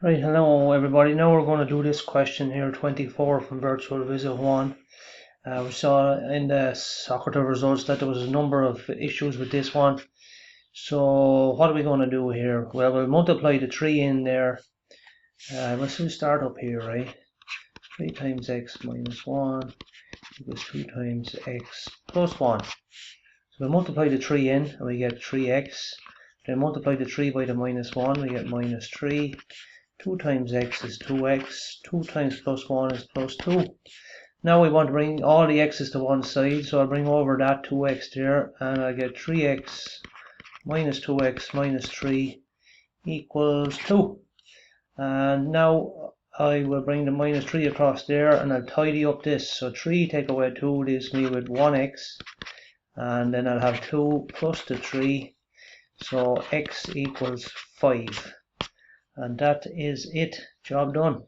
Right, hello everybody. Now we're going to do this question here, 24 from Virtual Visit 1. We saw in the Socrative results that there was a number of issues with this one. So what are we going to do here? Well, we'll multiply the 3 in there. Let's start up here, right? 3 times x minus 1 equals 2 times x plus 1. So we'll multiply the 3 in and we get 3x. Then multiply the 3 by the minus 1, we get minus 3. 2 times x is 2x, 2 times plus 1 is plus 2. Now we want to bring all the x's to one side, so I'll bring over that 2x there, and I get 3x minus 2x minus 3 equals 2. And now I will bring the minus 3 across there, and I'll tidy up this. So 3 take away 2 leaves me with 1x, and then I'll have 2 plus the 3, so x equals 5. And that is it. Job done.